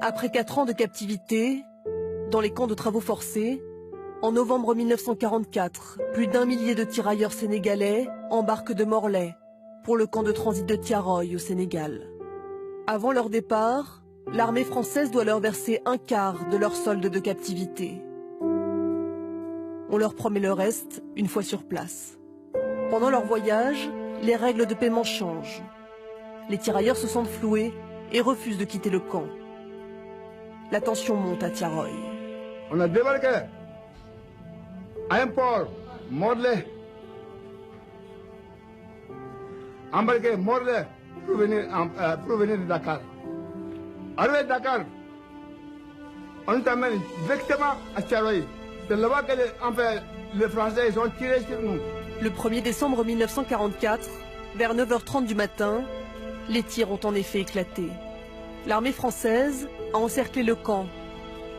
Après 4 ans de captivité, dans les camps de travaux forcés, en novembre 1944, plus d'1 millier de tirailleurs sénégalais embarquent de Morlaix pour le camp de transit de Thiaroye au Sénégal. Avant leur départ, l'armée française doit leur verser un quart de leur solde de captivité. On leur promet le reste une fois sur place. Pendant leur voyage, les règles de paiement changent. Les tirailleurs se sentent floués et refusent de quitter le camp. La tension monte à Thiaroye. On a débarqué à un port, Morlaix. Embarqué Morlaix pour venir de Dakar. Arrivé à Dakar, on t'amène directement à Thiaroye. C'est là-bas que les Français ils ont tiré sur nous. Le 1er décembre 1944, vers 9h30 du matin, les tirs ont en effet éclaté. L'armée française a encerclé le camp,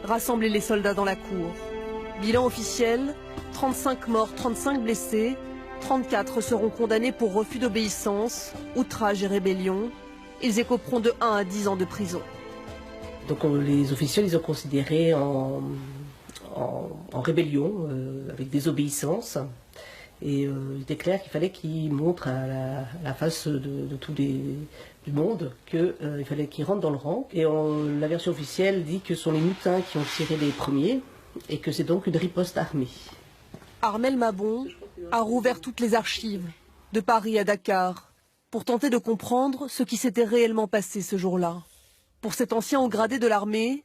rassemblé les soldats dans la cour. Bilan officiel, 35 morts, 35 blessés, 34 seront condamnés pour refus d'obéissance, outrage et rébellion. Ils écoperont de 1 à 10 ans de prison. Donc les officiels, ils ont considéré en rébellion, avec désobéissance. Et il était clair qu'il fallait qu'ils montrent à la face de tous du monde qu'il fallait qu'ils rentrent dans le rang. Et la version officielle dit que ce sont les mutins qui ont tiré les premiers et que c'est donc une riposte armée. Armel Mabon a rouvert toutes les archives, de Paris à Dakar, pour tenter de comprendre ce qui s'était réellement passé ce jour-là. Pour cet ancien haut gradé de l'armée,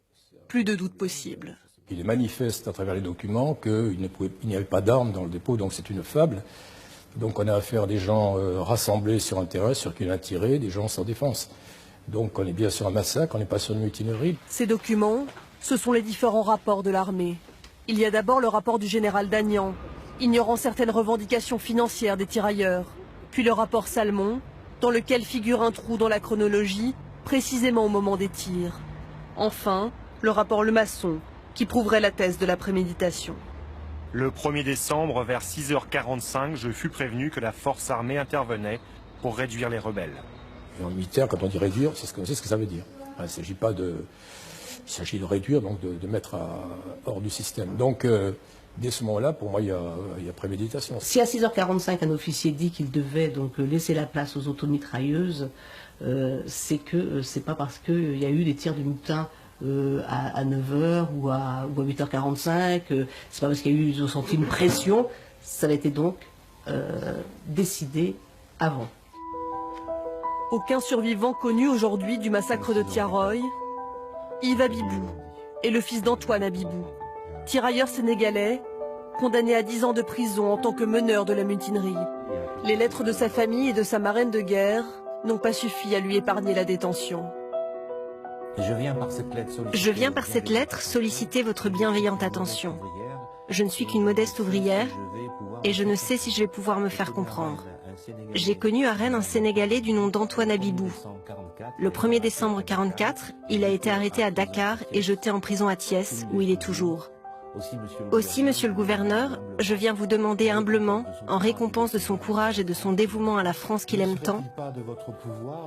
plus de doute possible. Il est manifeste à travers les documents qu'il n'y avait pas d'armes dans le dépôt, donc c'est une fable. Donc on a affaire à des gens rassemblés sur un terrain, sur qui on a tiré, des gens sans défense. Donc on est bien sur un massacre, on n'est pas sur une mutinerie. Ces documents, ce sont les différents rapports de l'armée. Il y a d'abord le rapport du général Dagnan, ignorant certaines revendications financières des tirailleurs. Puis le rapport Salmon, dans lequel figure un trou dans la chronologie, précisément au moment des tirs. Enfin, le rapport Lemasson, qui prouverait la thèse de la préméditation. Le 1er décembre, vers 6h45, je fus prévenu que la force armée intervenait pour réduire les rebelles. Et en militaire, quand on dit réduire, c'est ce que ça veut dire. Il ne s'agit pas de... Il s'agit de réduire, donc de mettre hors du système. Donc, dès ce moment-là, pour moi, il y a préméditation. Si à 6h45, un officier dit qu'il devait donc laisser la place aux automitrailleuses, c'est que c'est pas parce qu'il y a eu des tirs de mutin à 9h ou à 8h45, c'est pas parce qu'ils ont senti une pression, ça a été donc décidé avant. Aucun survivant connu aujourd'hui du massacre de Thiaroye. Yves Abibou est le fils d'Antoine Abibou, tirailleur sénégalais, condamné à 10 ans de prison en tant que meneur de la mutinerie. Les lettres de sa famille et de sa marraine de guerre n'ont pas suffi à lui épargner la détention. Je viens par cette lettre solliciter votre bienveillante attention. Je ne suis qu'une modeste ouvrière et je ne sais si je vais pouvoir me faire comprendre. J'ai connu à Rennes un Sénégalais du nom d'Antoine Abibou. Le 1er décembre 1944, il a été arrêté à Dakar et jeté en prison à Thiès, où il est toujours. Aussi, monsieur le gouverneur, je viens vous demander humblement, en récompense de son courage et de son dévouement à la France qu'il aime tant,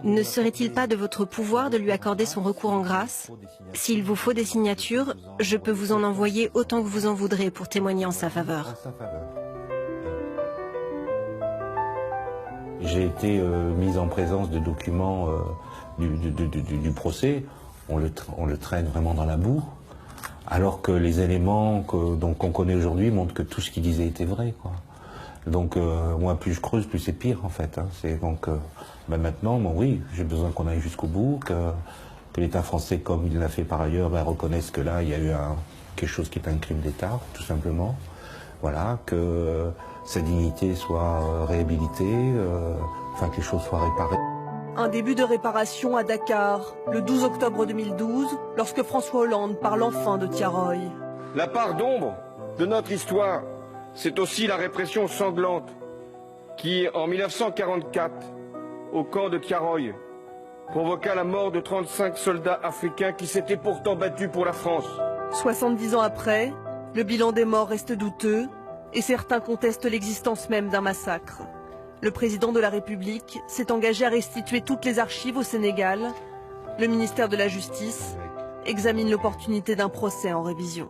ne serait-il pas de votre pouvoir de lui accorder son recours en grâce? S'il vous faut des signatures, je peux vous en envoyer autant que vous en voudrez pour témoigner en sa faveur. J'ai été mis en présence de documents du procès. On le traîne vraiment dans la boue. Alors que les éléments qu'on connaît aujourd'hui montrent que tout ce qu'il disait était vrai, quoi. Donc moi, plus je creuse, plus c'est pire en fait. Hein. Donc maintenant, bon, oui, j'ai besoin qu'on aille jusqu'au bout, que l'État français, comme il l'a fait par ailleurs, reconnaisse que là, il y a eu quelque chose qui est un crime d'État, tout simplement. Voilà, que sa dignité soit réhabilitée, enfin que les choses soient réparées. Un début de réparation à Dakar, le 12 octobre 2012, lorsque François Hollande parle enfin de Thiaroye. La part d'ombre de notre histoire, c'est aussi la répression sanglante qui, en 1944, au camp de Thiaroye, provoqua la mort de 35 soldats africains qui s'étaient pourtant battus pour la France. 70 ans après, le bilan des morts reste douteux et certains contestent l'existence même d'un massacre. Le président de la République s'est engagé à restituer toutes les archives au Sénégal. Le ministère de la Justice examine l'opportunité d'un procès en révision.